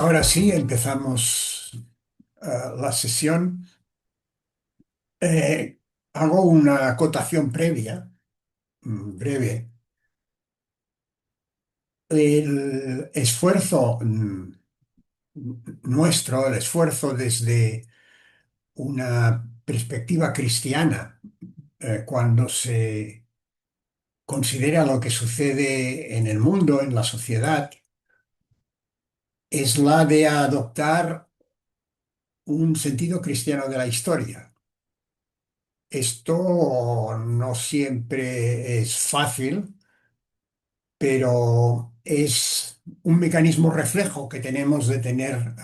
Ahora sí, empezamos la sesión. Eh, Hago una acotación previa, breve. El esfuerzo nuestro, el esfuerzo desde una perspectiva cristiana, cuando se considera lo que sucede en el mundo, en la sociedad, es la de adoptar un sentido cristiano de la historia. Esto no siempre es fácil, pero es un mecanismo reflejo que tenemos de tener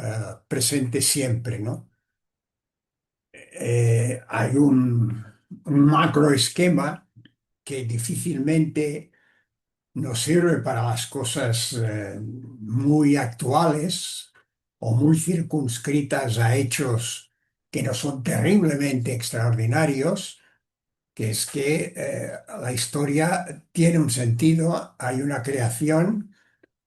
presente siempre, ¿no? Hay un macroesquema que difícilmente nos sirve para las cosas muy actuales o muy circunscritas a hechos que no son terriblemente extraordinarios, que es que la historia tiene un sentido, hay una creación,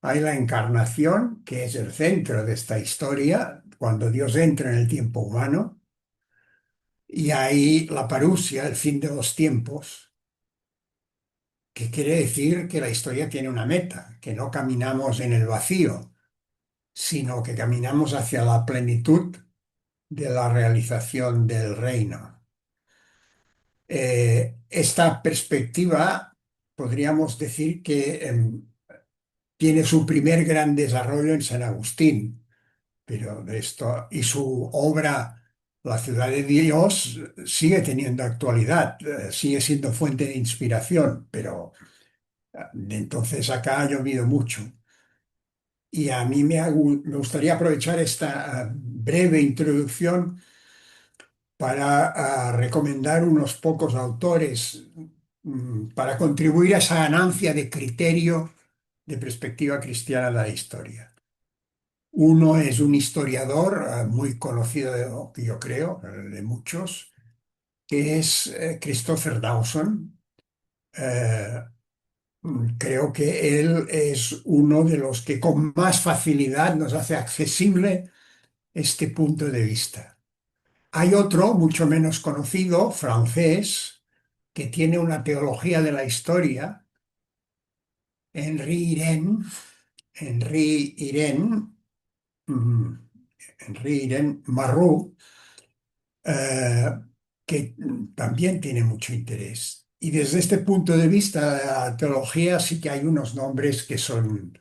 hay la encarnación, que es el centro de esta historia, cuando Dios entra en el tiempo humano, y hay la parusia, el fin de los tiempos, que quiere decir que la historia tiene una meta, que no caminamos en el vacío, sino que caminamos hacia la plenitud de la realización del reino. Esta perspectiva podríamos decir que tiene su primer gran desarrollo en San Agustín, pero de esto y su obra La ciudad de Dios sigue teniendo actualidad, sigue siendo fuente de inspiración, pero de entonces acá ha llovido mucho. Y a mí me gustaría aprovechar esta breve introducción para recomendar unos pocos autores para contribuir a esa ganancia de criterio de perspectiva cristiana de la historia. Uno es un historiador muy conocido, yo creo, de muchos, que es Christopher Dawson. Eh, Creo que él es uno de los que con más facilidad nos hace accesible este punto de vista. Hay otro, mucho menos conocido, francés, que tiene una teología de la historia, Henri Irene, Henri Irene, mm, Henri Irene Marrou, eh, que también tiene mucho interés. Y desde este punto de vista de la teología sí que hay unos nombres que son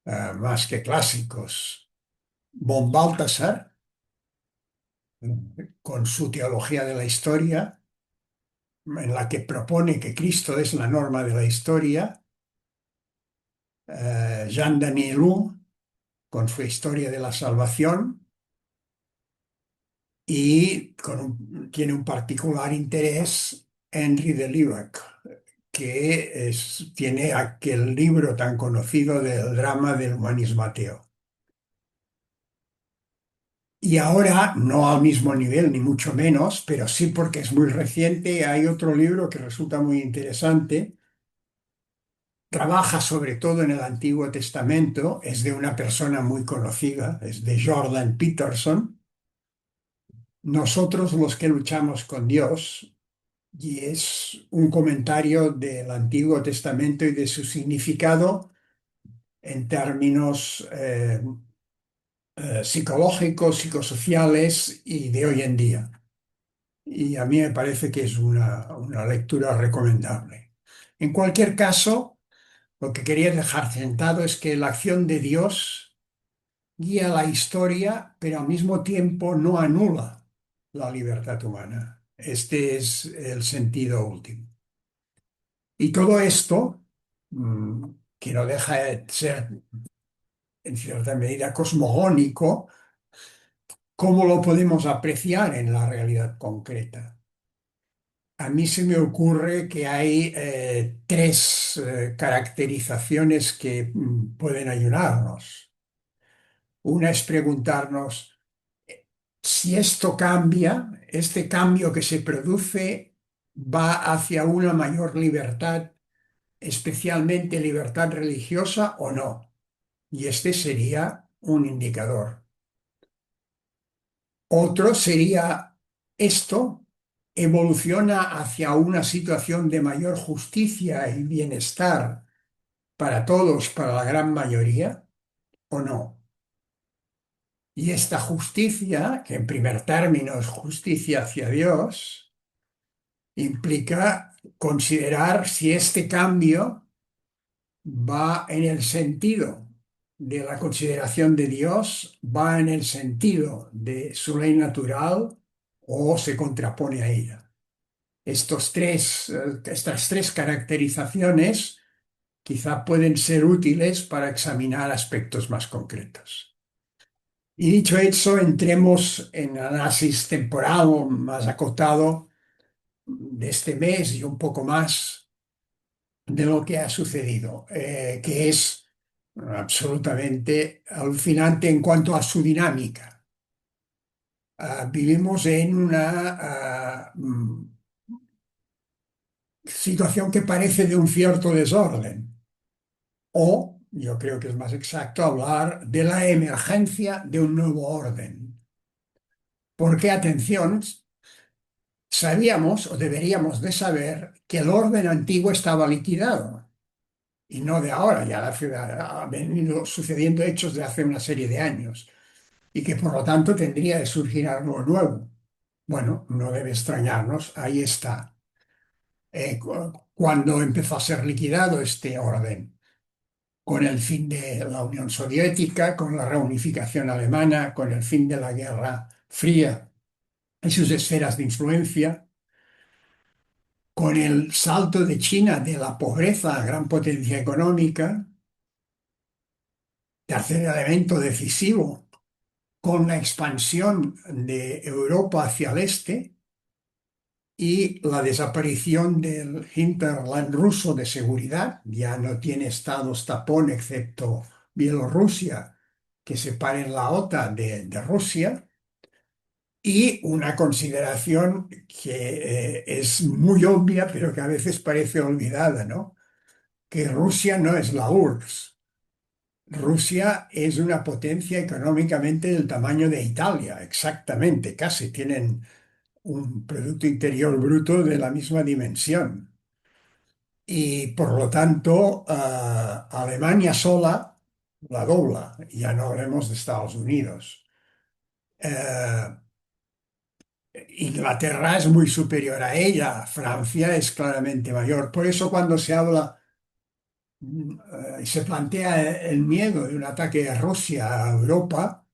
más que clásicos. Von Balthasar, con su teología de la historia, en la que propone que Cristo es la norma de la historia. Jean Danielou, con su historia de la salvación, y tiene un particular interés Henry de Lubac, que tiene aquel libro tan conocido del drama del humanismo ateo. Y ahora, no al mismo nivel, ni mucho menos, pero sí porque es muy reciente, hay otro libro que resulta muy interesante. Trabaja sobre todo en el Antiguo Testamento, es de una persona muy conocida, es de Jordan Peterson. Nosotros los que luchamos con Dios, y es un comentario del Antiguo Testamento y de su significado en términos psicológicos, psicosociales y de hoy en día. Y a mí me parece que es una lectura recomendable. En cualquier caso, lo que quería dejar sentado es que la acción de Dios guía la historia, pero al mismo tiempo no anula la libertad humana. Este es el sentido último. Y todo esto, mm, que no deja de ser en cierta medida cosmogónico, ¿cómo lo podemos apreciar en la realidad concreta? A mí se me ocurre que hay tres caracterizaciones que pueden ayudarnos. Una es preguntarnos si esto cambia, este cambio que se produce va hacia una mayor libertad, especialmente libertad religiosa o no. Y este sería un indicador. Otro sería esto evoluciona hacia una situación de mayor justicia y bienestar para todos, para la gran mayoría, o no. Y esta justicia, que en primer término es justicia hacia Dios, implica considerar si este cambio va en el sentido de la consideración de Dios, va en el sentido de su ley natural o se contrapone a ella. Estas tres caracterizaciones quizá pueden ser útiles para examinar aspectos más concretos. Y dicho eso, entremos en análisis temporal más acotado de este mes y un poco más de lo que ha sucedido, que es absolutamente alucinante en cuanto a su dinámica. Vivimos en una situación que parece de un cierto desorden, o yo creo que es más exacto hablar de la emergencia de un nuevo orden. Porque, atención, sabíamos o deberíamos de saber que el orden antiguo estaba liquidado. Y no de ahora, ya ha venido sucediendo hechos de hace una serie de años y que por lo tanto tendría de surgir algo nuevo. Bueno, no debe extrañarnos, ahí está. Cuando empezó a ser liquidado este orden, con el fin de la Unión Soviética, con la reunificación alemana, con el fin de la Guerra Fría y sus esferas de influencia, con el salto de China de la pobreza a gran potencia económica, tercer elemento decisivo, con la expansión de Europa hacia el este y la desaparición del hinterland ruso de seguridad, ya no tiene estados tapón excepto Bielorrusia, que separen la OTAN de Rusia, y una consideración que es muy obvia, pero que a veces parece olvidada, ¿no? Que Rusia no es la URSS. Rusia es una potencia económicamente del tamaño de Italia, exactamente, casi tienen un Producto Interior Bruto de la misma dimensión. Y por lo tanto, Alemania sola la dobla, ya no hablemos de Estados Unidos. Eh, Inglaterra es muy superior a ella, Francia es claramente mayor. Por eso cuando se habla y se plantea el miedo de un ataque de Rusia a Europa,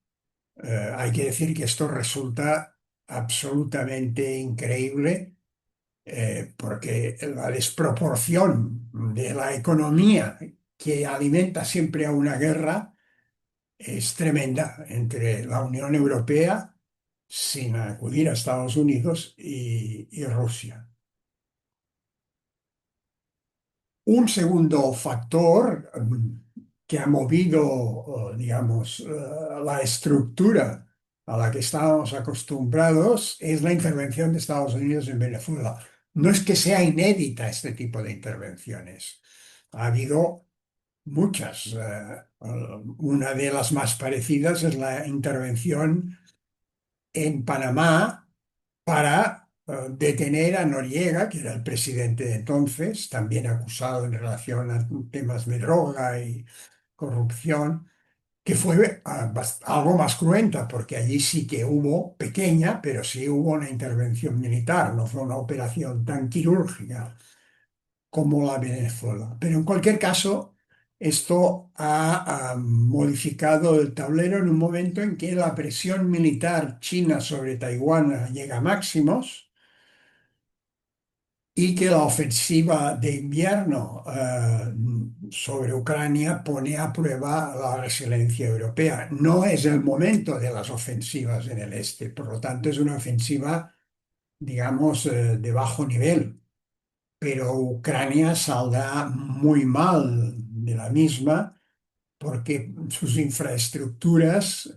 hay que decir que esto resulta absolutamente increíble, porque la desproporción de la economía que alimenta siempre a una guerra es tremenda entre la Unión Europea, sin acudir a Estados Unidos, y Rusia. Un segundo factor que ha movido, digamos, la estructura a la que estábamos acostumbrados es la intervención de Estados Unidos en Venezuela. No es que sea inédita este tipo de intervenciones. Ha habido muchas. Una de las más parecidas es la intervención en Panamá para detener a Noriega, que era el presidente de entonces, también acusado en relación a temas de droga y corrupción, que fue algo más cruenta, porque allí sí que hubo, pequeña, pero sí hubo una intervención militar, no fue una operación tan quirúrgica como la Venezuela. Pero en cualquier caso, esto ha modificado el tablero en un momento en que la presión militar china sobre Taiwán llega a máximos y que la ofensiva de invierno sobre Ucrania pone a prueba la resiliencia europea. No es el momento de las ofensivas en el este, por lo tanto es una ofensiva, digamos, de bajo nivel, pero Ucrania saldrá muy mal de la misma porque sus infraestructuras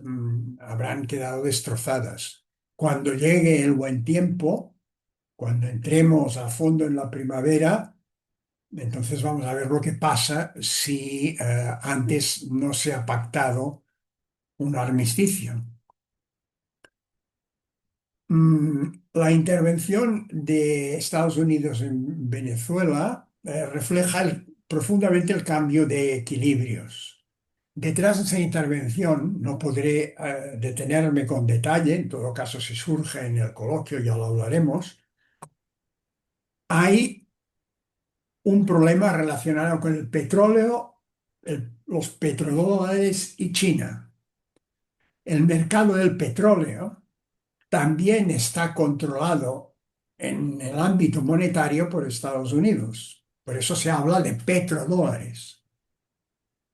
habrán quedado destrozadas. Cuando llegue el buen tiempo, cuando entremos a fondo en la primavera, entonces vamos a ver lo que pasa si antes no se ha pactado un armisticio. La intervención de Estados Unidos en Venezuela refleja profundamente el cambio de equilibrios. Detrás de esa intervención, no podré detenerme con detalle, en todo caso si surge en el coloquio ya lo hablaremos, hay un problema relacionado con el petróleo, los petrodólares y China. El mercado del petróleo también está controlado en el ámbito monetario por Estados Unidos. Por eso se habla de petrodólares.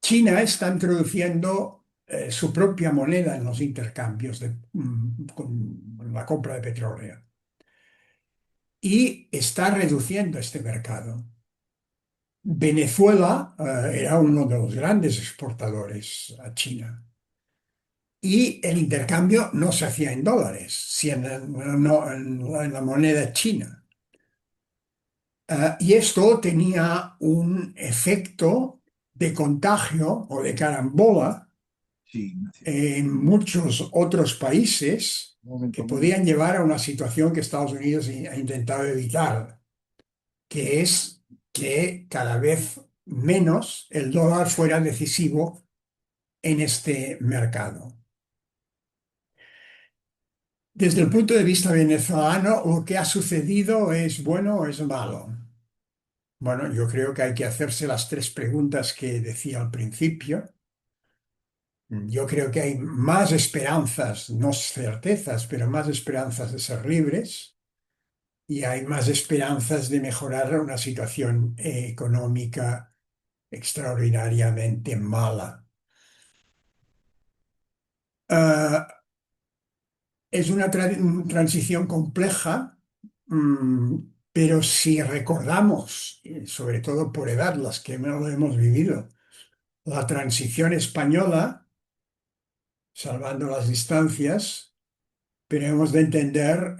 China está introduciendo su propia moneda en los intercambios con la compra de petróleo y está reduciendo este mercado. Venezuela era uno de los grandes exportadores a China y el intercambio no se hacía en dólares, sino en la moneda china. Y esto tenía un efecto de contagio o de carambola Sí, sí. en muchos otros países Un que momento, un momento. podían llevar a una situación que Estados Unidos ha intentado evitar, que es que cada vez menos el dólar fuera decisivo en este mercado. Desde el punto de vista venezolano, lo que ha sucedido es bueno o es malo. Bueno, yo creo que hay que hacerse las tres preguntas que decía al principio. Yo creo que hay más esperanzas, no certezas, pero más esperanzas de ser libres y hay más esperanzas de mejorar una situación económica extraordinariamente mala. Ah, es una transición compleja, mm, pero si recordamos, sobre todo por edad, las que no lo hemos vivido, la transición española, salvando las distancias, pero hemos de entender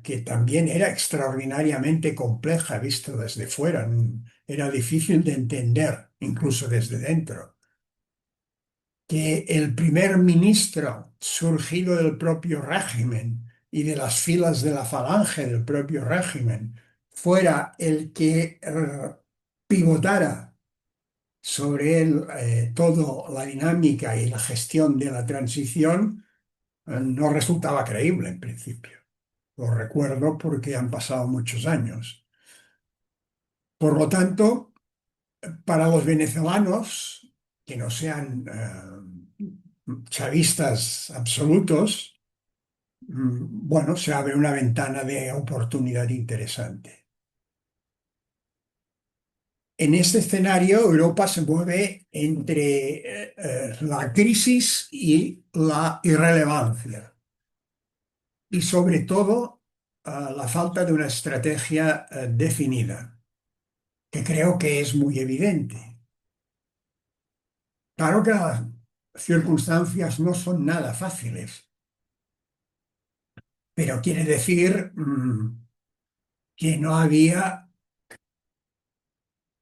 que también era extraordinariamente compleja visto desde fuera. Era difícil de entender, incluso desde dentro. Que el primer ministro surgido del propio régimen y de las filas de la falange del propio régimen fuera el que pivotara sobre él toda la dinámica y la gestión de la transición, no resultaba creíble en principio. Lo recuerdo porque han pasado muchos años. Por lo tanto, para los venezolanos, que no sean chavistas absolutos, bueno, se abre una ventana de oportunidad interesante. En este escenario, Europa se mueve entre la crisis y la irrelevancia, y sobre todo la falta de una estrategia definida, que creo que es muy evidente. Claro que las circunstancias no son nada fáciles, pero quiere decir que no había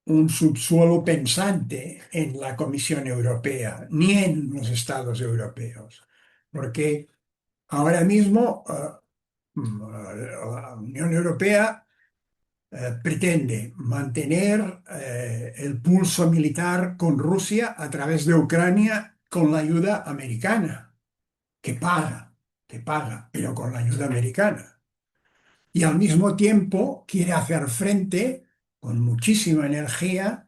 un subsuelo pensante en la Comisión Europea ni en los Estados europeos, porque ahora mismo la Unión Europea pretende mantener el pulso militar con Rusia a través de Ucrania con la ayuda americana, que paga, que paga, pero con la ayuda americana. Y al mismo tiempo quiere hacer frente con muchísima energía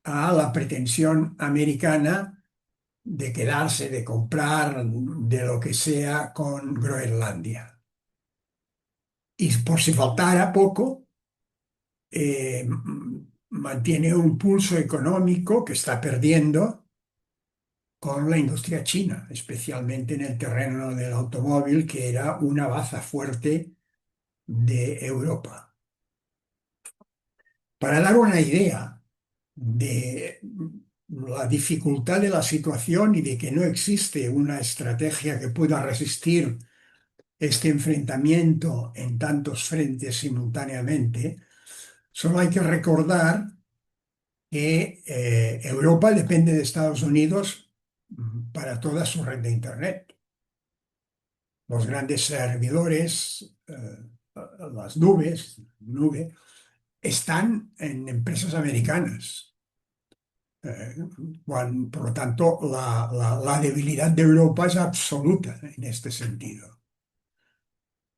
a la pretensión americana de quedarse, de comprar, de lo que sea con Groenlandia. Y por si faltara poco, mantiene un pulso económico que está perdiendo con la industria china, especialmente en el terreno del automóvil, que era una baza fuerte de Europa. Para dar una idea de la dificultad de la situación y de que no existe una estrategia que pueda resistir este enfrentamiento en tantos frentes simultáneamente, solo hay que recordar que Europa depende de Estados Unidos para toda su red de Internet. Los grandes servidores, las nube, están en empresas americanas. Eh, por lo tanto, la debilidad de Europa es absoluta en este sentido.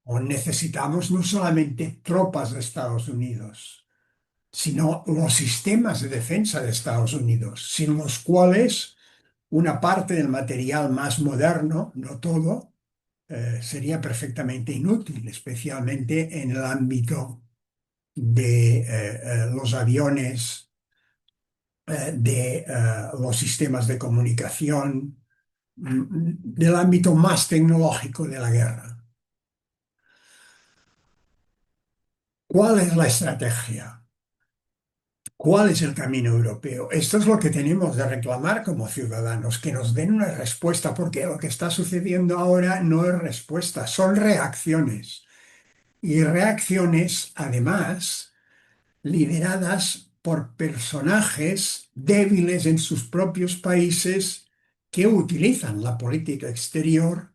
O necesitamos no solamente tropas de Estados Unidos, sino los sistemas de defensa de Estados Unidos, sin los cuales una parte del material más moderno, no todo, sería perfectamente inútil, especialmente en el ámbito de los aviones, de los sistemas de comunicación, del ámbito más tecnológico de la guerra. ¿Cuál es la estrategia? ¿Cuál es el camino europeo? Esto es lo que tenemos de reclamar como ciudadanos, que nos den una respuesta, porque lo que está sucediendo ahora no es respuesta, son reacciones. Y reacciones, además, lideradas por personajes débiles en sus propios países que utilizan la política exterior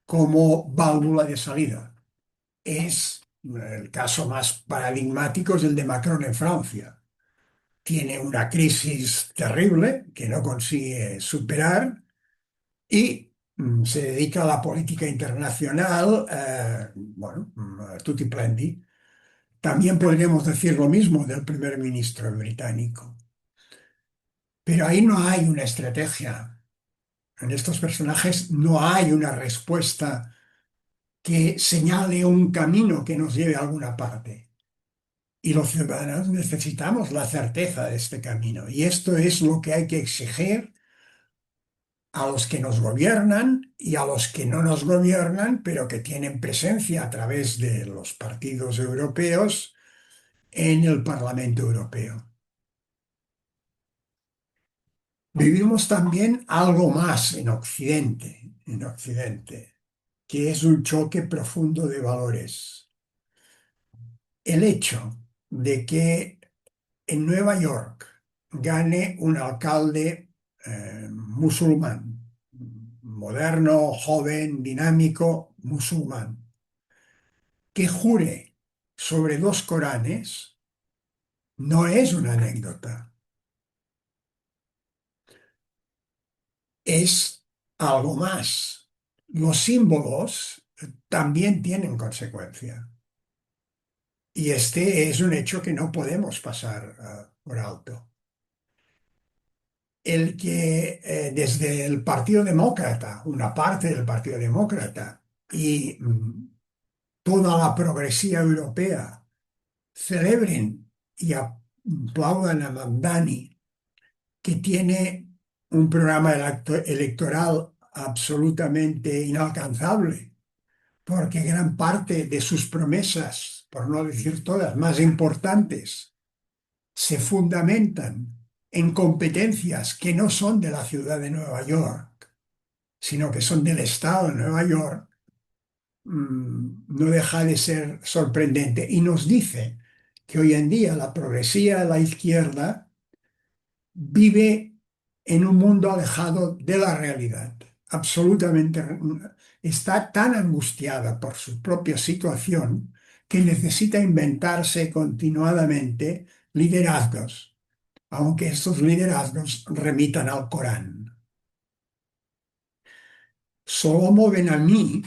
como válvula de salida. Es el caso más paradigmático es el de Macron en Francia. Tiene una crisis terrible que no consigue superar y se dedica a la política internacional, bueno, tutti plendi. También podríamos decir lo mismo del primer ministro británico. Pero ahí no hay una estrategia. En estos personajes no hay una respuesta que señale un camino que nos lleve a alguna parte. Y los ciudadanos necesitamos la certeza de este camino. Y esto es lo que hay que exigir a los que nos gobiernan y a los que no nos gobiernan, pero que tienen presencia a través de los partidos europeos en el Parlamento Europeo. Vivimos también algo más en Occidente, que es un choque profundo de valores. El hecho de que en Nueva York gane un alcalde musulmán, moderno, joven, dinámico, musulmán, que jure sobre dos Coranes, no es una anécdota, es algo más. Los símbolos también tienen consecuencia. Y este es un hecho que no podemos pasar por alto. El que desde el Partido Demócrata, una parte del Partido Demócrata y toda la progresía europea celebren y aplaudan a Mamdani, que tiene un programa electoral absolutamente inalcanzable, porque gran parte de sus promesas, por no decir todas, más importantes, se fundamentan en competencias que no son de la ciudad de Nueva York, sino que son del estado de Nueva York, no deja de ser sorprendente. Y nos dice que hoy en día la progresía de la izquierda vive en un mundo alejado de la realidad. Absolutamente está tan angustiada por su propia situación que necesita inventarse continuadamente liderazgos, aunque estos liderazgos remitan al Corán. Shlomo Ben Ami,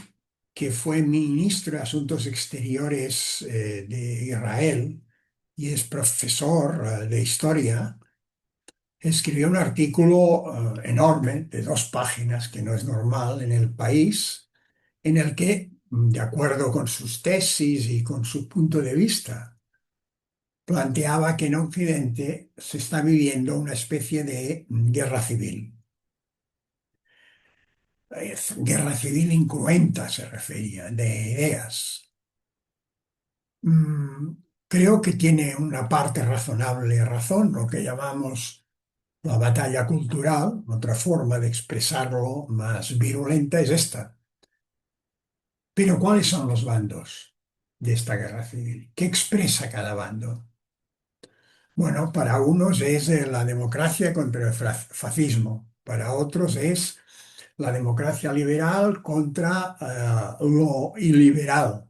que fue ministro de Asuntos Exteriores de Israel y es profesor de historia, escribió un artículo enorme de 2 páginas, que no es normal en el país, en el que, de acuerdo con sus tesis y con su punto de vista, planteaba que en Occidente se está viviendo una especie de guerra civil. Guerra civil incruenta se refería, de ideas. Mm, Creo que tiene una parte razonable razón, lo que llamamos la batalla cultural. Otra forma de expresarlo más virulenta es esta. Pero ¿cuáles son los bandos de esta guerra civil? ¿Qué expresa cada bando? Bueno, para unos es la democracia contra el fascismo, para otros es la democracia liberal contra lo iliberal,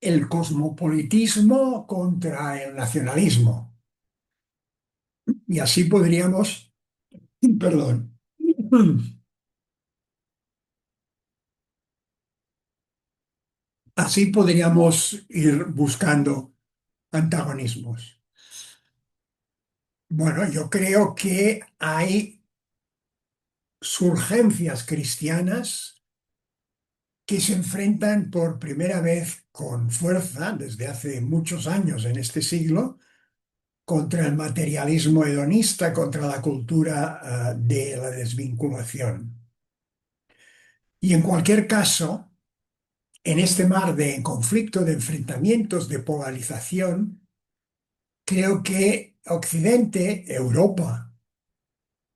el cosmopolitismo contra el nacionalismo. Y así podríamos, perdón, así podríamos ir buscando antagonismos. Bueno, yo creo que hay surgencias cristianas que se enfrentan por primera vez con fuerza desde hace muchos años en este siglo contra el materialismo hedonista, contra la cultura de la desvinculación. Y en cualquier caso, en este mar de conflicto, de enfrentamientos, de polarización, creo que Occidente, Europa,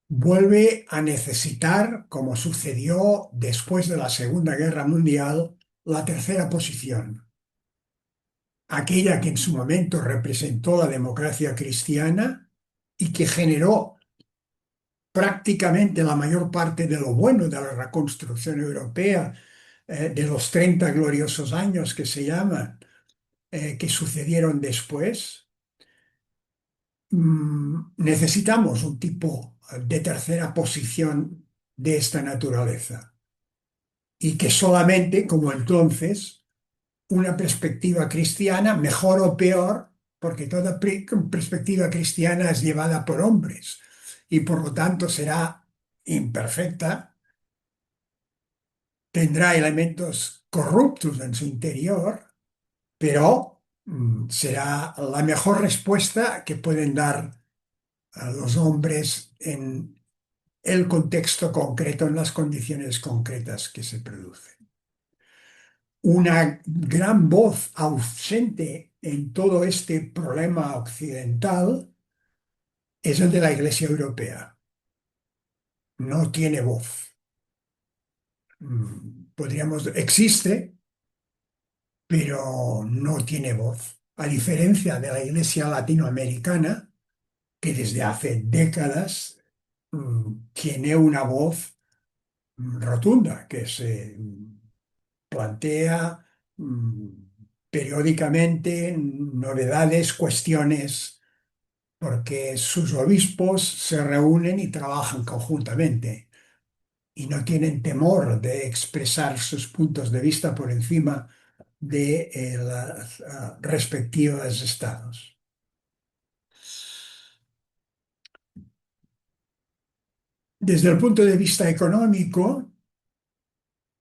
vuelve a necesitar, como sucedió después de la Segunda Guerra Mundial, la tercera posición, aquella que en su momento representó la democracia cristiana y que generó prácticamente la mayor parte de lo bueno de la reconstrucción europea, de los 30 gloriosos años que se llaman, que sucedieron después. Necesitamos un tipo de tercera posición de esta naturaleza y que solamente, como entonces, una perspectiva cristiana, mejor o peor, porque toda perspectiva cristiana es llevada por hombres y por lo tanto será imperfecta, tendrá elementos corruptos en su interior, pero será la mejor respuesta que pueden dar a los hombres en el contexto concreto, en las condiciones concretas que se producen. Una gran voz ausente en todo este problema occidental es el de la Iglesia Europea. No tiene voz. Existe, pero no tiene voz. A diferencia de la Iglesia latinoamericana, que desde hace décadas tiene una voz rotunda, que se plantea mm, periódicamente novedades, cuestiones, porque sus obispos se reúnen y trabajan conjuntamente y no tienen temor de expresar sus puntos de vista por encima de los respectivos estados. Desde el punto de vista económico,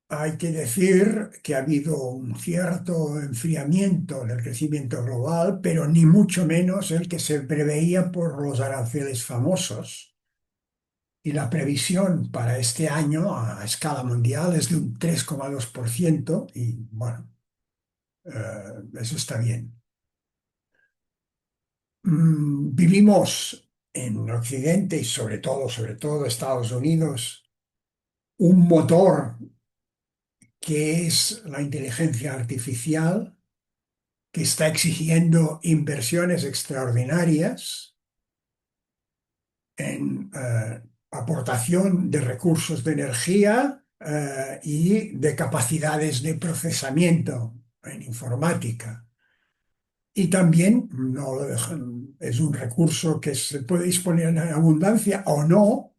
hay que decir que ha habido un cierto enfriamiento del crecimiento global, pero ni mucho menos el que se preveía por los aranceles famosos. Y la previsión para este año a escala mundial es de un 3,2% y bueno, eso está bien. Vivimos en Occidente y sobre todo Estados Unidos, un motor que es la inteligencia artificial, que está exigiendo inversiones extraordinarias en aportación de recursos de energía y de capacidades de procesamiento en informática. Y también no lo es un recurso que se puede disponer en abundancia o no,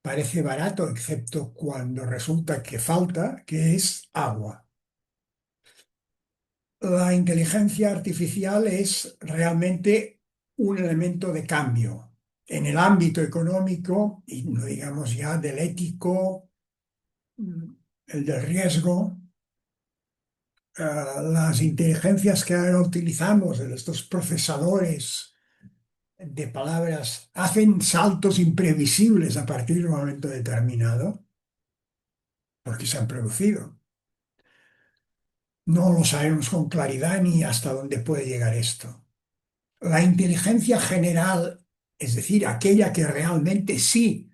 parece barato, excepto cuando resulta que falta, que es agua. La inteligencia artificial es realmente un elemento de cambio en el ámbito económico y no digamos ya del ético, mm, el del riesgo. Las inteligencias que ahora utilizamos, estos procesadores de palabras, hacen saltos imprevisibles a partir de un momento determinado porque se han producido. No lo sabemos con claridad ni hasta dónde puede llegar esto. La inteligencia general, es decir, aquella que realmente sí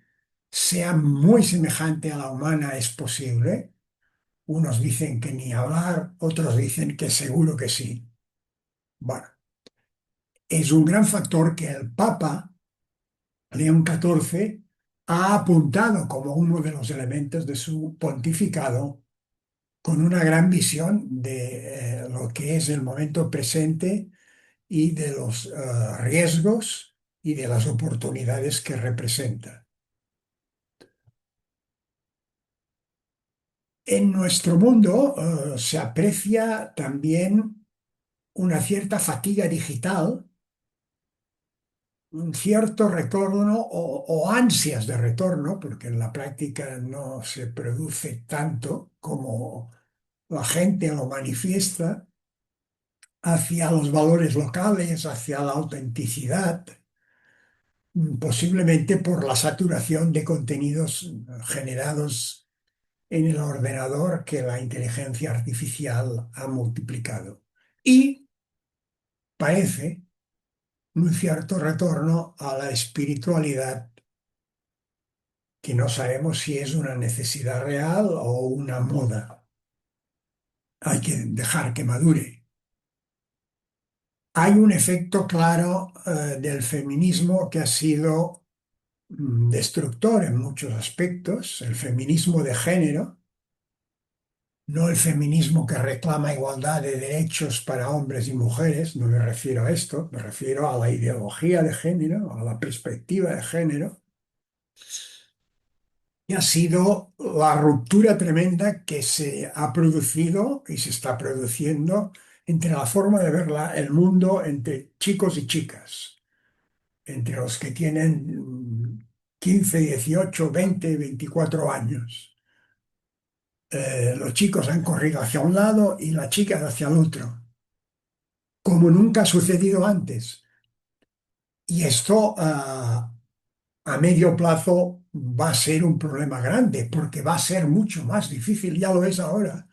sea muy semejante a la humana, es posible. Unos dicen que ni hablar, otros dicen que seguro que sí. Bueno, es un gran factor que el Papa, León XIV, ha apuntado como uno de los elementos de su pontificado con una gran visión de lo que es el momento presente y de los riesgos y de las oportunidades que representa. En nuestro mundo se aprecia también una cierta fatiga digital, un cierto retorno o ansias de retorno, porque en la práctica no se produce tanto como la gente lo manifiesta, hacia los valores locales, hacia la autenticidad, posiblemente por la saturación de contenidos generados en el ordenador que la inteligencia artificial ha multiplicado. Y parece un cierto retorno a la espiritualidad que no sabemos si es una necesidad real o una moda. Hay que dejar que madure. Hay un efecto claro del feminismo que ha sido destructor en muchos aspectos, el feminismo de género, no el feminismo que reclama igualdad de derechos para hombres y mujeres, no me refiero a esto, me refiero a la ideología de género, a la perspectiva de género, y ha sido la ruptura tremenda que se ha producido y se está produciendo entre la forma de ver el mundo entre chicos y chicas, entre los que tienen 15, 18, 20, 24 años. Los chicos han corrido hacia un lado y las chicas hacia el otro, como nunca ha sucedido antes. Y esto a medio plazo va a ser un problema grande, porque va a ser mucho más difícil, ya lo es ahora,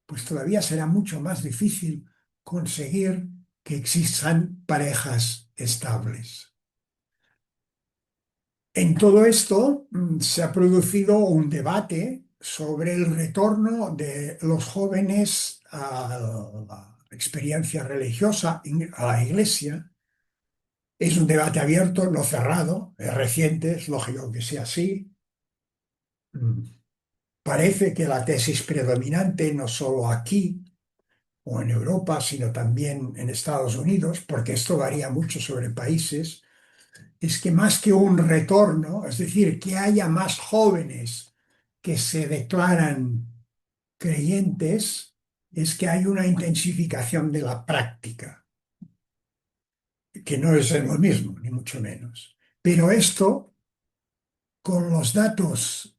pues todavía será mucho más difícil conseguir que existan parejas estables. En todo esto se ha producido un debate sobre el retorno de los jóvenes a la experiencia religiosa, a la iglesia. Es un debate abierto, no cerrado, es reciente, es lógico que sea así. Mm. Parece que la tesis predominante, no solo aquí o en Europa, sino también en Estados Unidos, porque esto varía mucho sobre países, es que más que un retorno, es decir, que haya más jóvenes que se declaran creyentes, es que hay una intensificación de la práctica, que no es lo mismo, ni mucho menos. Pero esto, con los datos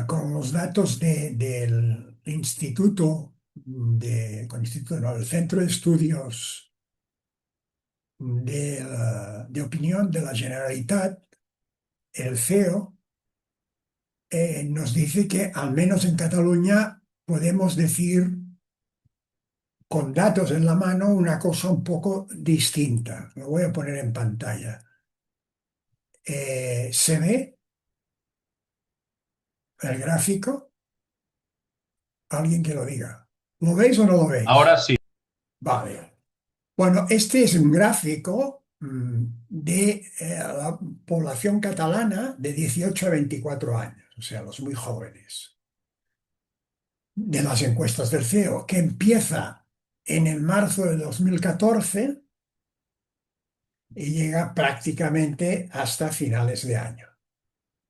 con los datos del Instituto, con Instituto, no, del Centro de Estudios de Opinión de la Generalitat, el CEO, nos dice que al menos en Cataluña podemos decir con datos en la mano una cosa un poco distinta. Lo voy a poner en pantalla. ¿Se ve el gráfico? Alguien que lo diga. ¿Lo veis o no lo veis? Ahora sí. Vale. Bueno, este es un gráfico de la población catalana de 18 a 24 años, o sea, los muy jóvenes, de las encuestas del CEO, que empieza en el marzo de 2014 y llega prácticamente hasta finales de año,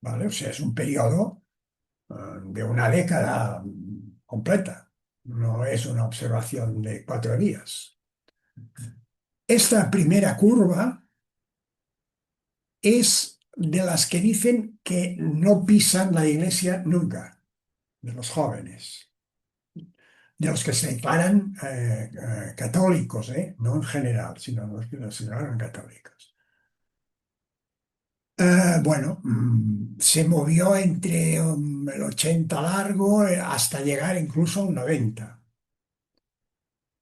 ¿vale? O sea, es un periodo de una década completa, no es una observación de 4 días. Esta primera curva es de las que dicen que no pisan la iglesia nunca, de los jóvenes, de los que se declaran católicos, no en general, sino los que se declaran católicos. Bueno, se movió entre el 80 largo hasta llegar incluso a un 90.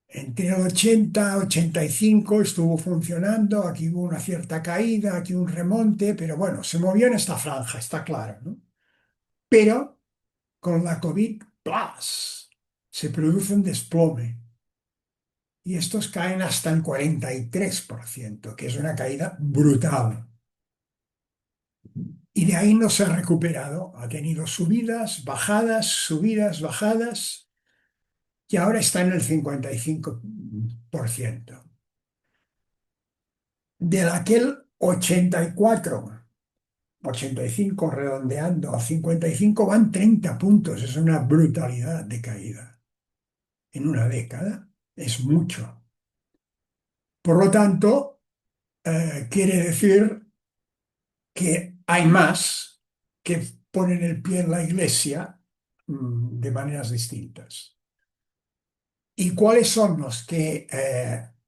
Entre el 80 y 85 estuvo funcionando, aquí hubo una cierta caída, aquí un remonte, pero bueno, se movió en esta franja, está claro, ¿no? Pero con la COVID, ¡plas!, se produce un desplome y estos caen hasta el 43%, que es una caída brutal. Y de ahí no se ha recuperado. Ha tenido subidas, bajadas, y ahora está en el 55%. Del aquel 85 redondeando a 55 van 30 puntos. Es una brutalidad de caída. En una década es mucho. Por lo tanto, quiere decir que hay más que ponen el pie en la iglesia de maneras distintas. ¿Y cuáles son los que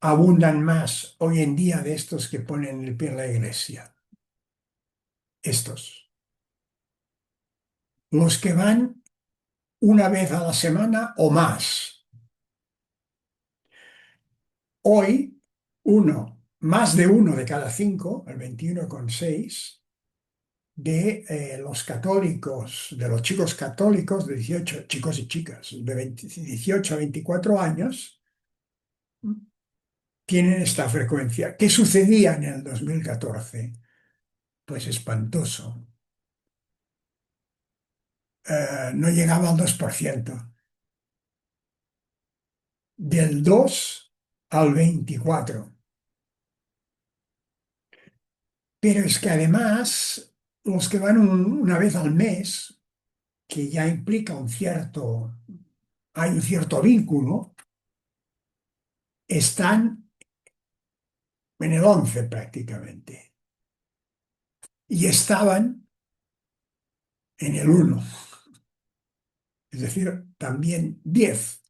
abundan más hoy en día de estos que ponen el pie en la iglesia? Estos, los que van una vez a la semana o más. Hoy, más de uno de cada cinco, el 21,6, de los católicos, de los chicos católicos de 18, chicos y chicas, de 18 a 24 años, tienen esta frecuencia. ¿Qué sucedía en el 2014? Pues espantoso. No llegaba al 2%, del 2 al 24. Pero es que además, los que van una vez al mes, que ya implica hay un cierto vínculo, están en el 11 prácticamente. Y estaban en el 1, es decir, también 10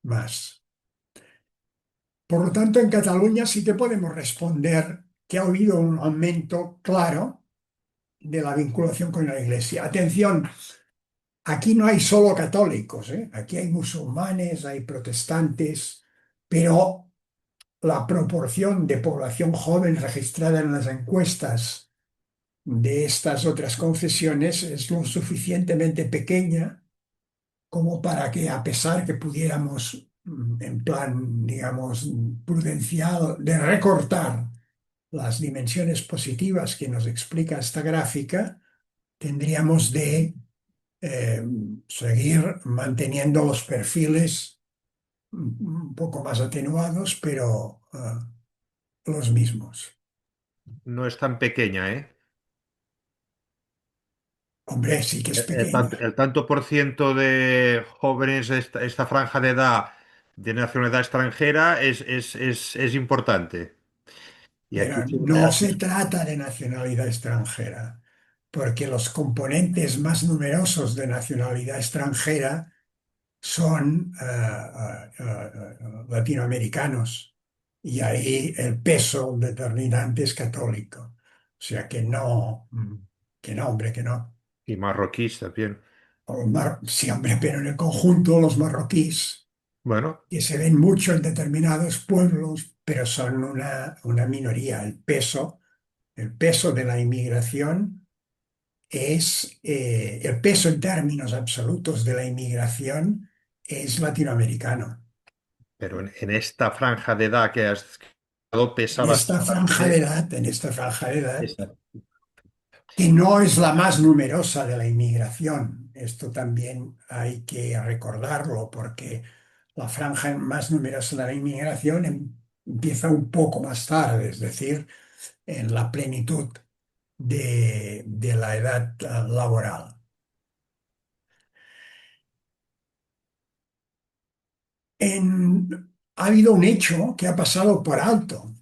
más. Por lo tanto, en Cataluña sí que podemos responder que ha habido un aumento claro de la vinculación con la Iglesia. Atención, aquí no hay solo católicos, ¿eh? Aquí hay musulmanes, hay protestantes, pero la proporción de población joven registrada en las encuestas de estas otras confesiones es lo suficientemente pequeña como para que, a pesar que pudiéramos, en plan, digamos, prudencial, de recortar las dimensiones positivas que nos explica esta gráfica, tendríamos de eh, seguir manteniendo los perfiles un poco más atenuados, pero los mismos. No es tan pequeña, ¿eh? Hombre, sí que es El pequeña, tanto por ciento de jóvenes de esta franja de edad de nacionalidad extranjera es importante. Y aquí pero sí. no se trata de nacionalidad extranjera, porque los componentes más numerosos de nacionalidad extranjera son latinoamericanos, y ahí el peso determinante es católico. O sea que no, hombre, que no. Y marroquíes también. Sí, hombre, pero en el conjunto los marroquíes, Bueno, que se ven mucho en determinados pueblos, pero son una minoría. El peso de la inmigración el peso en términos absolutos de la inmigración es latinoamericano. pero en esta franja de edad que has dado pesa bastante. En esta franja de edad, Esa. que no es la más numerosa de la inmigración. Esto también hay que recordarlo, porque la franja más numerosa de la inmigración empieza un poco más tarde, es decir, en la plenitud de la edad laboral. Ha habido un hecho que ha pasado por alto,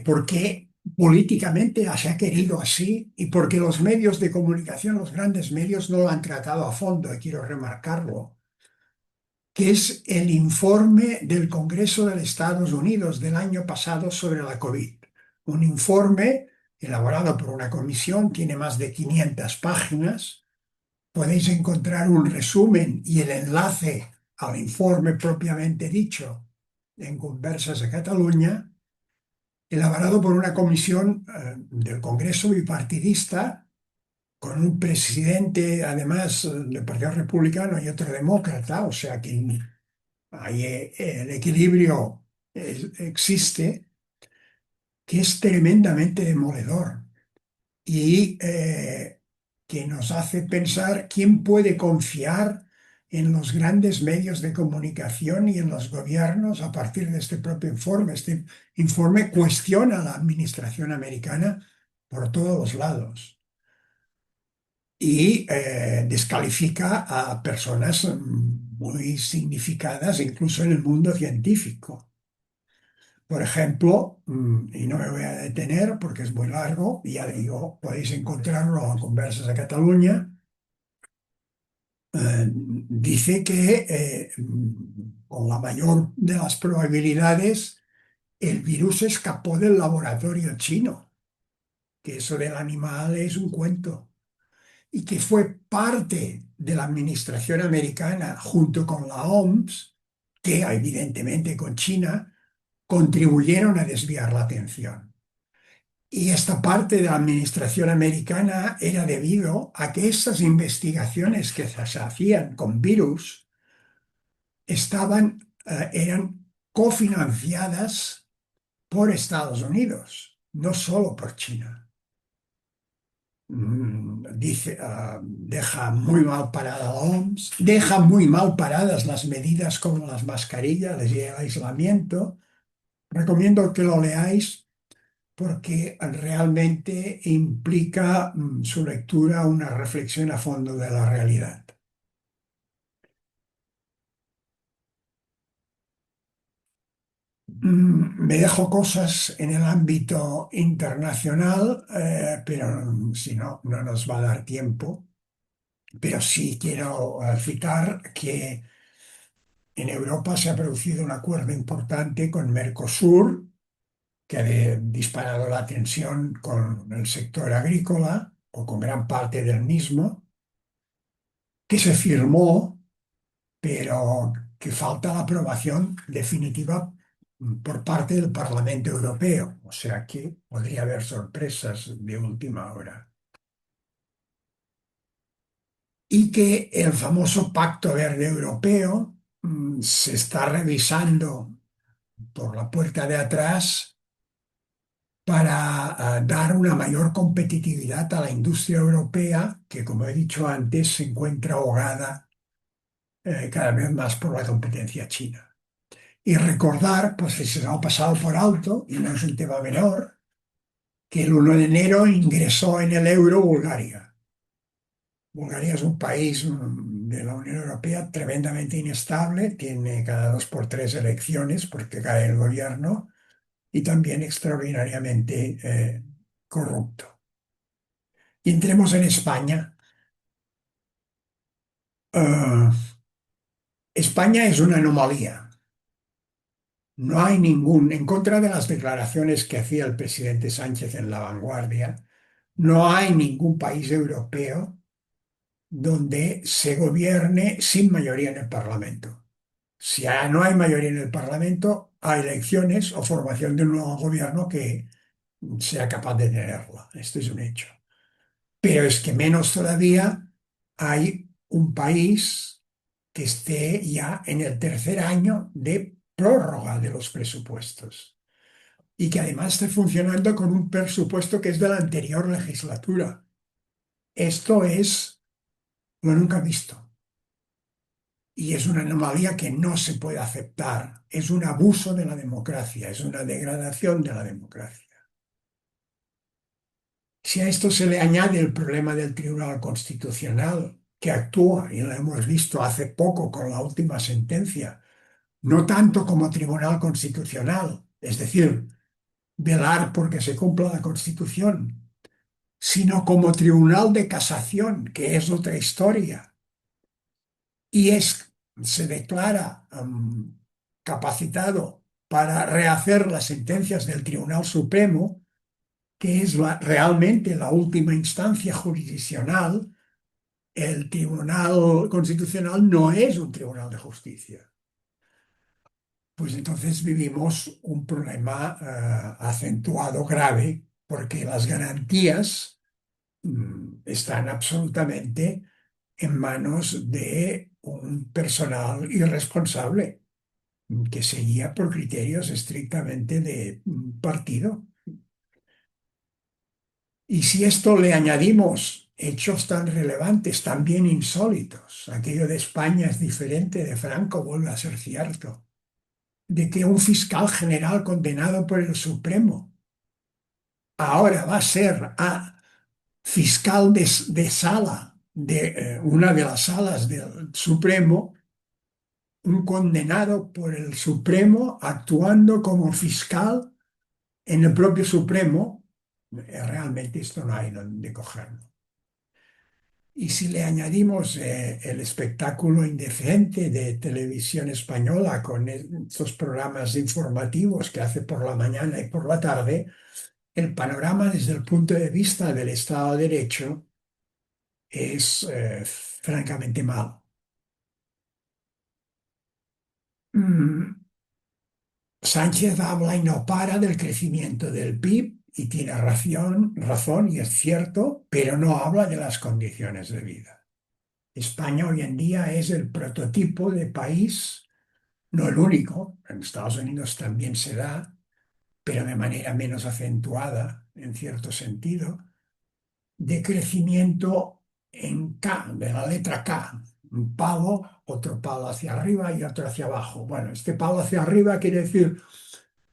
porque políticamente se ha querido así y porque los medios de comunicación, los grandes medios, no lo han tratado a fondo, y quiero remarcarlo, que es el informe del Congreso de los Estados Unidos del año pasado sobre la COVID. Un informe elaborado por una comisión, tiene más de 500 páginas. Podéis encontrar un resumen y el enlace al informe propiamente dicho en Conversas de Cataluña, elaborado por una comisión del Congreso bipartidista, con un presidente, además, del Partido Republicano y otro demócrata, o sea que Ahí el equilibrio existe, que es tremendamente demoledor y que nos hace pensar quién puede confiar en los grandes medios de comunicación y en los gobiernos a partir de este propio informe. Este informe cuestiona a la administración americana por todos los lados y descalifica a personas muy significadas incluso en el mundo científico. Por ejemplo, y no me voy a detener porque es muy largo, y ya digo, podéis encontrarlo en Conversas de Cataluña, dice que con la mayor de las probabilidades el virus escapó del laboratorio chino, que eso del animal es un cuento, y que fue parte de la administración americana junto con la OMS, que evidentemente con China, contribuyeron a desviar la atención. Y esta parte de la administración americana era debido a que estas investigaciones que se hacían con virus eran cofinanciadas por Estados Unidos, no solo por China. Deja muy mal parada la OMS, deja muy mal paradas las medidas como las mascarillas y el aislamiento. Recomiendo que lo leáis porque realmente implica su lectura una reflexión a fondo de la realidad. Me dejo cosas en el ámbito internacional, pero si no, no nos va a dar tiempo. Pero sí quiero citar que en Europa se ha producido un acuerdo importante con Mercosur, que ha disparado la tensión con el sector agrícola o con gran parte del mismo, que se firmó, pero que falta la aprobación definitiva por parte del Parlamento Europeo. O sea que podría haber sorpresas de última hora. Y que el famoso Pacto Verde Europeo se está revisando por la puerta de atrás para dar una mayor competitividad a la industria europea, que como he dicho antes, se encuentra ahogada cada vez más por la competencia china. Y recordar, pues si se nos ha pasado por alto, y no es un tema menor, que el 1 de enero ingresó en el euro Bulgaria. Bulgaria es un país de la Unión Europea tremendamente inestable, tiene cada 2 por 3 elecciones porque cae el gobierno y también extraordinariamente corrupto. Y entremos en España. Eh, España es una anomalía. No hay en contra de las declaraciones que hacía el presidente Sánchez en La Vanguardia, no hay ningún país europeo donde se gobierne sin mayoría en el Parlamento. Si no hay mayoría en el Parlamento, hay elecciones o formación de un nuevo gobierno que sea capaz de tenerla. Esto es un hecho. Pero es que menos todavía hay un país que esté ya en el tercer año de prórroga de los presupuestos y que además esté funcionando con un presupuesto que es de la anterior legislatura. Esto es lo nunca visto y es una anomalía que no se puede aceptar. Es un abuso de la democracia, es una degradación de la democracia. Si a esto se le añade el problema del Tribunal Constitucional, que actúa, y lo hemos visto hace poco con la última sentencia, no tanto como Tribunal Constitucional, es decir, velar porque se cumpla la Constitución, sino como Tribunal de Casación, que es otra historia, y se declara capacitado para rehacer las sentencias del Tribunal Supremo, que es realmente la última instancia jurisdiccional. El Tribunal Constitucional no es un tribunal de justicia. Pues entonces vivimos un problema acentuado, grave, porque las garantías están absolutamente en manos de un personal irresponsable. que se guía por criterios estrictamente de partido. Y si esto le añadimos hechos tan relevantes, también insólitos, aquello de España es diferente de Franco vuelve a ser cierto, de que un fiscal general condenado por el Supremo ahora va a ser fiscal de sala de una de las salas del Supremo, un condenado por el Supremo actuando como fiscal en el propio Supremo, realmente esto no hay donde cogerlo. Y si le añadimos el espectáculo indecente de televisión española con estos programas informativos que hace por la mañana y por la tarde, el panorama desde el punto de vista del Estado de Derecho es francamente malo. Mm, Sánchez habla y no para del crecimiento del PIB y tiene razón y es cierto, pero no habla de las condiciones de vida. España hoy en día es el prototipo de país, no el único, en Estados Unidos también se da, pero de manera menos acentuada, en cierto sentido, de crecimiento en K, de la letra K. Un palo, otro palo hacia arriba y otro hacia abajo. Bueno, este palo hacia arriba quiere decir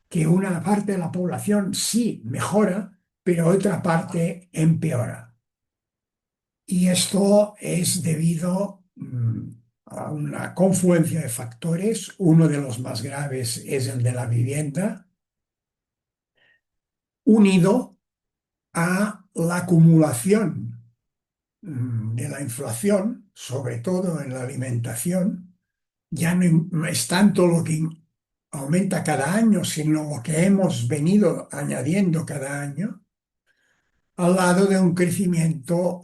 que una parte de la población sí mejora, pero otra parte empeora. Y esto es debido a una confluencia de factores. Uno de los más graves es el de la vivienda, unido a la acumulación de la inflación, sobre todo en la alimentación. Ya no es tanto lo que aumenta cada año, sino lo que hemos venido añadiendo cada año, al lado de un crecimiento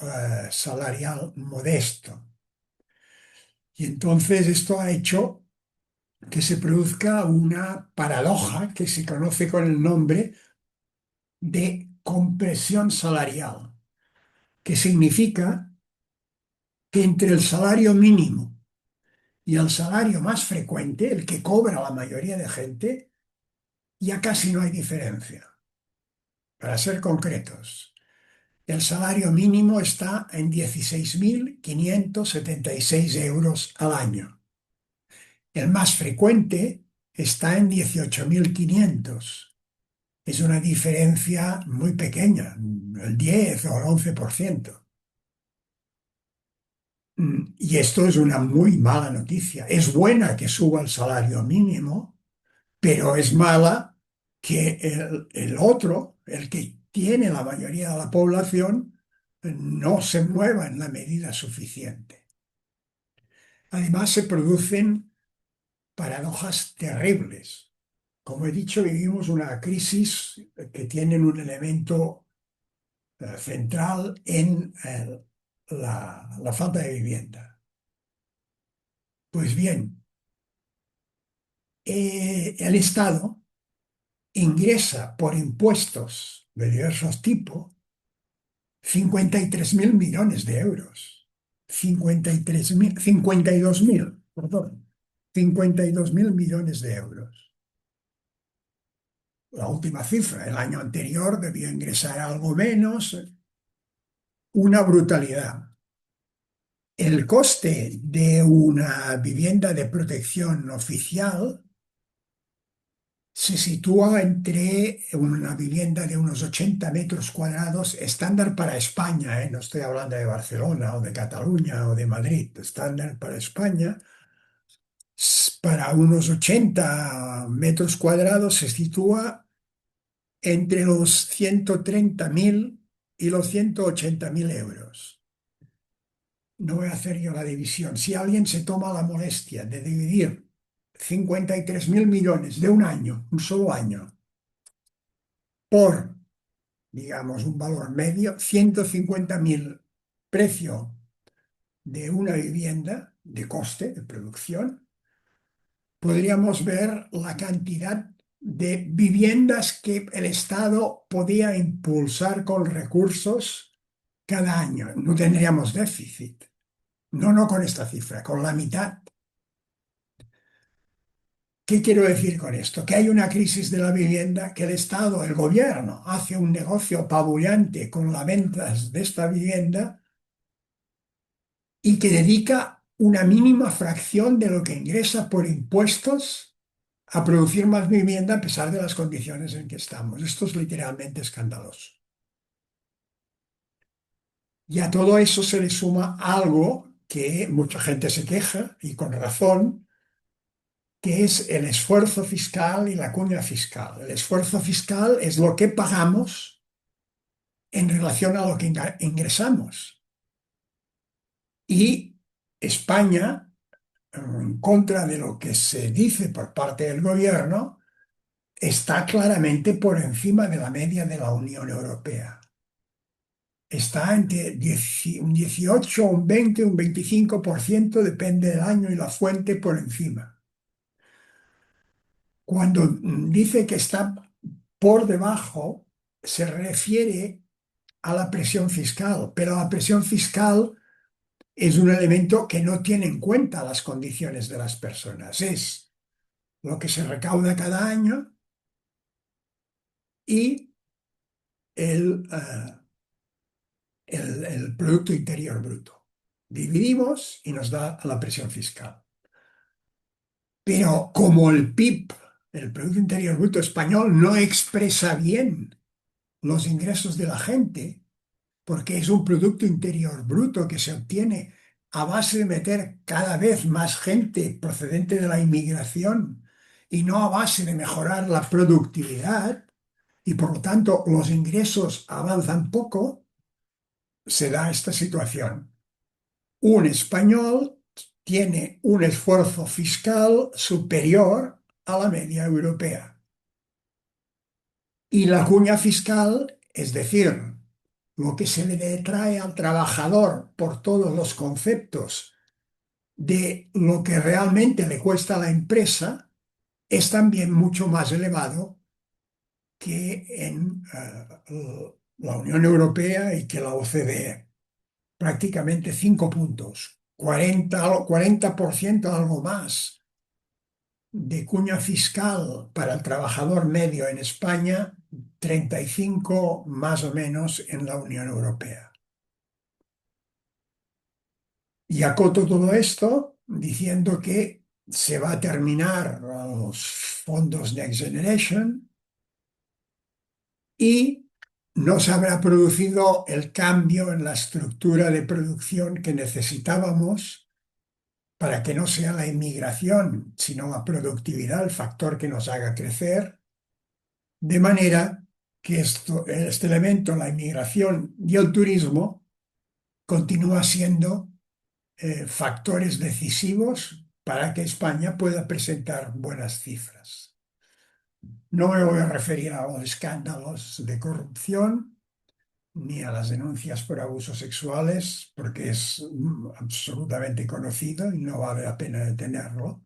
salarial modesto. Y entonces esto ha hecho que se produzca una paradoja que se conoce con el nombre de compresión salarial, que significa que entre el salario mínimo y el salario más frecuente, el que cobra la mayoría de gente, ya casi no hay diferencia. Para ser concretos, el salario mínimo está en 16.576 euros al año. El más frecuente está en 18.500. Es una diferencia muy pequeña, el 10 o el 11%. Y esto es una muy mala noticia. Es buena que suba el salario mínimo, pero es mala que el otro, el que tiene la mayoría de la población, no se mueva en la medida suficiente. Además, se producen paradojas terribles. Como he dicho, vivimos una crisis que tiene un elemento central en la falta de vivienda. Pues bien, el Estado ingresa por impuestos de diversos tipos 53.000 millones de euros. 52.000, perdón. 52.000 millones de euros. La última cifra, el año anterior debió ingresar algo menos, una brutalidad. El coste de una vivienda de protección oficial se sitúa entre una vivienda de unos 80 metros cuadrados, estándar para España, no estoy hablando de Barcelona o de Cataluña o de Madrid, estándar para España, para unos 80 metros cuadrados se sitúa entre los 130.000 y los 180.000 euros. No voy a hacer yo la división. Si alguien se toma la molestia de dividir 53.000 millones de un año, un solo año, por, digamos, un valor medio, 150.000 precio de una vivienda de coste de producción, podríamos ver la cantidad de viviendas que el Estado podía impulsar con recursos cada año. No tendríamos déficit. No, no con esta cifra, con la mitad. ¿Qué quiero decir con esto? Que hay una crisis de la vivienda, que el Estado, el gobierno, hace un negocio apabullante con las ventas de esta vivienda y que dedica una mínima fracción de lo que ingresa por impuestos a producir más vivienda a pesar de las condiciones en que estamos. Esto es literalmente escandaloso. Y a todo eso se le suma algo que mucha gente se queja, y con razón, que es el esfuerzo fiscal y la cuña fiscal. El esfuerzo fiscal es lo que pagamos en relación a lo que ingresamos. Y España, en contra de lo que se dice por parte del gobierno, está claramente por encima de la media de la Unión Europea. Está entre un 18, un 20, un 25%, depende del año y la fuente, por encima. Cuando dice que está por debajo, se refiere a la presión fiscal, pero la presión fiscal es un elemento que no tiene en cuenta las condiciones de las personas. Es lo que se recauda cada año y el Producto Interior Bruto. Dividimos y nos da la presión fiscal. Pero como el PIB, el Producto Interior Bruto español, no expresa bien los ingresos de la gente, porque es un Producto Interior Bruto que se obtiene a base de meter cada vez más gente procedente de la inmigración y no a base de mejorar la productividad, y por lo tanto los ingresos avanzan poco, se da esta situación. Un español tiene un esfuerzo fiscal superior a la media europea. Y la cuña fiscal, es decir, lo que se le detrae al trabajador por todos los conceptos de lo que realmente le cuesta a la empresa, es también mucho más elevado que en la Unión Europea y que la OCDE. Prácticamente 5 puntos, 40% algo más de cuña fiscal para el trabajador medio en España, 35 más o menos en la Unión Europea. Y acoto todo esto diciendo que se va a terminar los fondos Next Generation y no se habrá producido el cambio en la estructura de producción que necesitábamos para que no sea la inmigración, sino la productividad el factor que nos haga crecer, de manera que este elemento, la inmigración y el turismo, continúa siendo factores decisivos para que España pueda presentar buenas cifras. No me voy a referir a los escándalos de corrupción ni a las denuncias por abusos sexuales, porque es absolutamente conocido y no vale la pena detenerlo.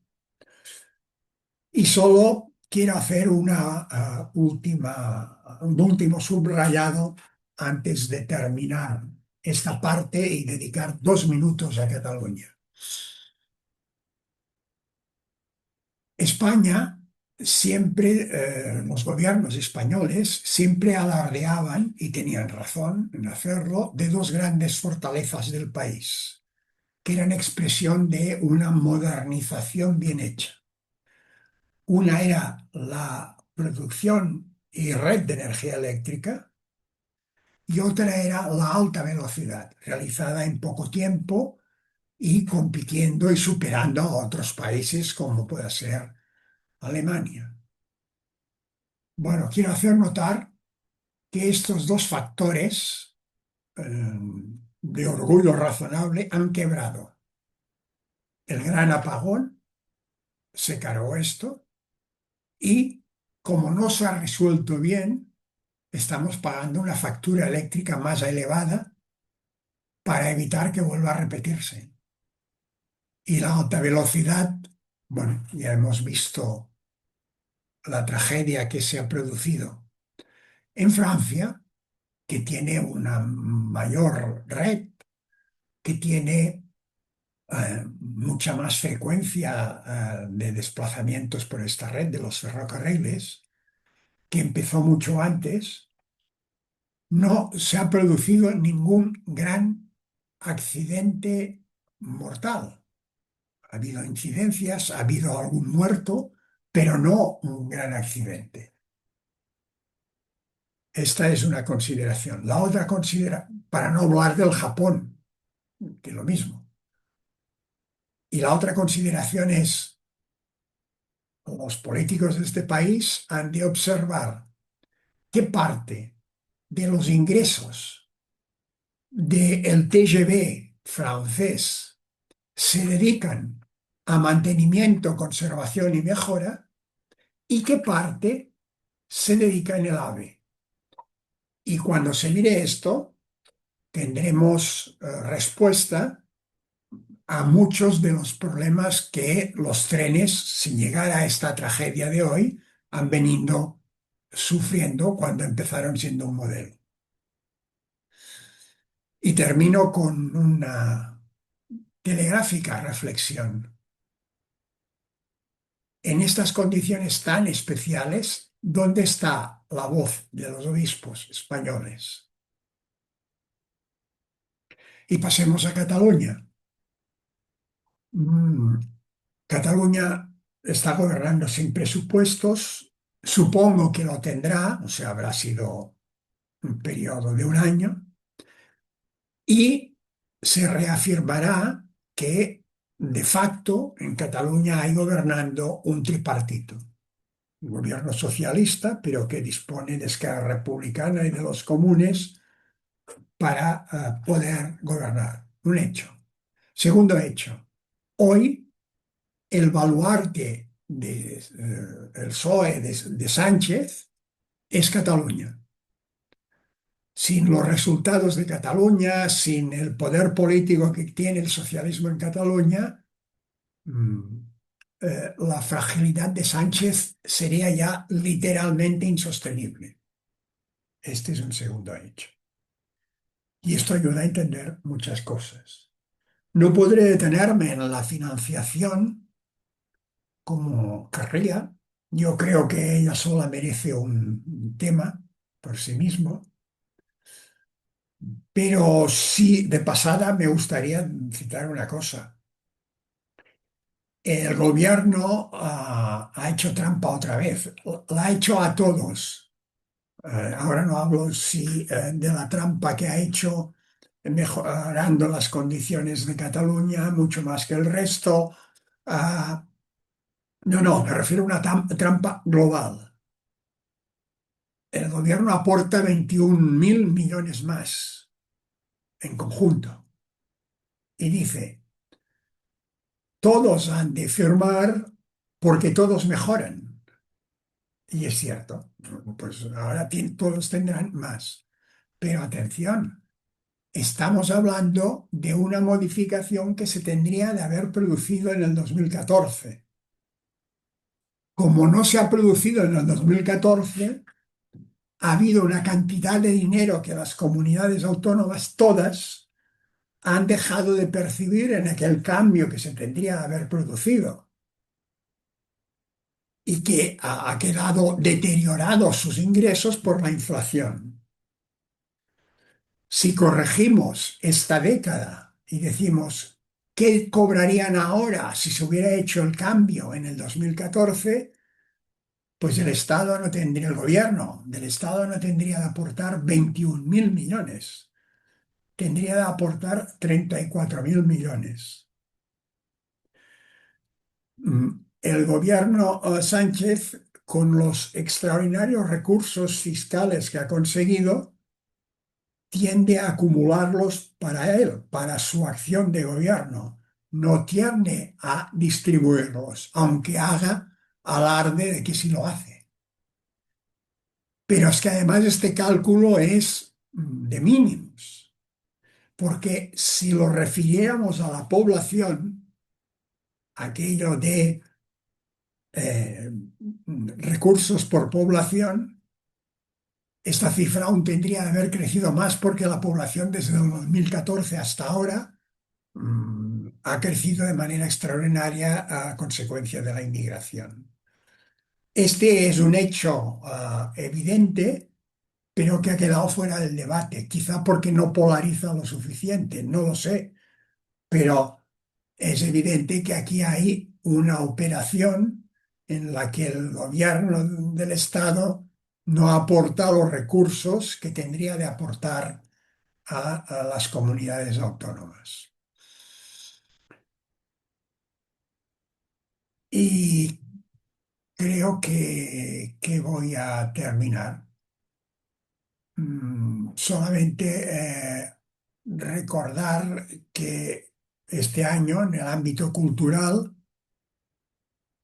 Y solo quiero hacer un último subrayado antes de terminar esta parte y dedicar 2 minutos a Cataluña. España siempre, los gobiernos españoles siempre alardeaban, y tenían razón en hacerlo, de dos grandes fortalezas del país, que eran expresión de una modernización bien hecha. Una era la producción y red de energía eléctrica y otra era la alta velocidad, realizada en poco tiempo y compitiendo y superando a otros países como pueda ser Alemania. Bueno, quiero hacer notar que estos dos factores de orgullo razonable han quebrado. El gran apagón se cargó esto y como no se ha resuelto bien, estamos pagando una factura eléctrica más elevada para evitar que vuelva a repetirse. Y la alta velocidad, bueno, ya hemos visto la tragedia que se ha producido en Francia, que tiene una mayor red, que tiene mucha más frecuencia de desplazamientos por esta red de los ferrocarriles, que empezó mucho antes, no se ha producido ningún gran accidente mortal. Ha habido incidencias, ha habido algún muerto, pero no un gran accidente. Esta es una consideración. La otra para no hablar del Japón, que es lo mismo. Y la otra consideración es, los políticos de este país han de observar qué parte de los ingresos del TGV francés se dedican a mantenimiento, conservación y mejora, y qué parte se dedica en el AVE. Y cuando se mire esto, tendremos respuesta a muchos de los problemas que los trenes, sin llegar a esta tragedia de hoy, han venido sufriendo cuando empezaron siendo un modelo. Y termino con una telegráfica reflexión. En estas condiciones tan especiales, ¿dónde está la voz de los obispos españoles? Y pasemos a Cataluña. Mm, Cataluña está gobernando sin presupuestos, supongo que lo tendrá, o sea, habrá sido un periodo de un año, y se reafirmará que de facto en Cataluña hay gobernando un tripartito, un gobierno socialista, pero que dispone de Esquerra Republicana y de los comunes para poder gobernar. Un hecho. Segundo hecho, hoy el baluarte del PSOE de Sánchez es Cataluña. Sin los resultados de Cataluña, sin el poder político que tiene el socialismo en Cataluña, mm, la fragilidad de Sánchez sería ya literalmente insostenible. Este es un segundo hecho. Y esto ayuda a entender muchas cosas. No podré detenerme en la financiación como querría. Yo creo que ella sola merece un tema por sí mismo, pero sí, de pasada me gustaría citar una cosa. El gobierno ha hecho trampa otra vez, la ha hecho a todos. Ahora no hablo de la trampa que ha hecho mejorando las condiciones de Cataluña mucho más que el resto. Ah, no, no, me refiero a una trampa global. El gobierno aporta 21.000 millones más en conjunto y dice, todos han de firmar porque todos mejoran. Y es cierto, pues ahora todos tendrán más. Pero atención, estamos hablando de una modificación que se tendría de haber producido en el 2014. Como no se ha producido en el 2014, ha habido una cantidad de dinero que las comunidades autónomas todas han dejado de percibir en aquel cambio que se tendría de haber producido y que ha quedado deteriorado sus ingresos por la inflación. Si corregimos esta década y decimos qué cobrarían ahora si se hubiera hecho el cambio en el 2014, pues el Estado no tendría, el gobierno del Estado no tendría de aportar 21.000 millones, tendría de aportar 34.000 millones. El gobierno Sánchez, con los extraordinarios recursos fiscales que ha conseguido, tiende a acumularlos para él, para su acción de gobierno. No tiende a distribuirlos, aunque haga alarde de que sí lo hace. Pero es que además este cálculo es de mínimos, porque si lo refiriéramos a la población, aquello de eh, recursos por población, esta cifra aún tendría de haber crecido más porque la población desde el 2014 hasta ahora ha crecido de manera extraordinaria a consecuencia de la inmigración. Este es un hecho evidente, pero que ha quedado fuera del debate, quizá porque no polariza lo suficiente, no lo sé, pero es evidente que aquí hay una operación en la que el gobierno del Estado no aporta los recursos que tendría de aportar a las comunidades autónomas. Y creo que voy a terminar. Solamente recordar que este año, en el ámbito cultural,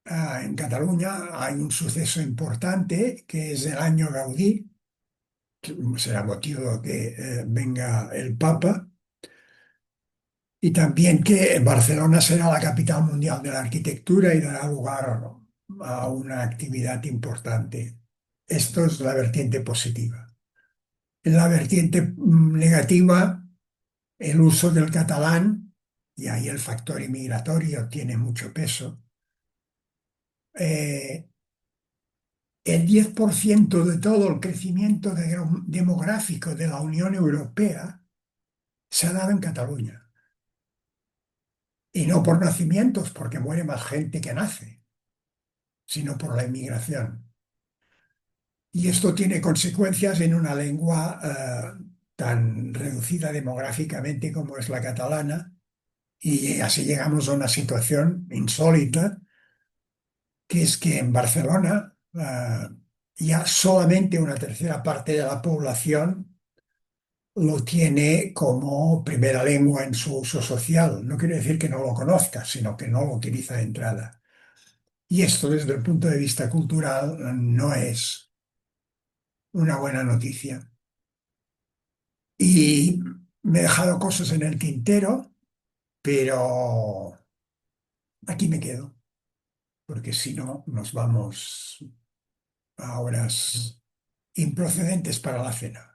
en Cataluña hay un suceso importante que es el año Gaudí, que será motivo de que venga el Papa, y también que Barcelona será la capital mundial de la arquitectura y dará lugar a una actividad importante. Esto es la vertiente positiva. En la vertiente negativa, el uso del catalán, y ahí el factor inmigratorio tiene mucho peso. Eh, el 10% de todo el crecimiento demográfico de la Unión Europea se ha dado en Cataluña. Y no por nacimientos, porque muere más gente que nace, sino por la inmigración. Y esto tiene consecuencias en una lengua tan reducida demográficamente como es la catalana, y así llegamos a una situación insólita, que es que en Barcelona ya solamente una tercera parte de la población lo tiene como primera lengua en su uso social. No quiere decir que no lo conozca, sino que no lo utiliza de entrada. Y esto desde el punto de vista cultural no es una buena noticia. Y me he dejado cosas en el tintero, pero aquí me quedo, porque si no nos vamos a horas improcedentes para la cena.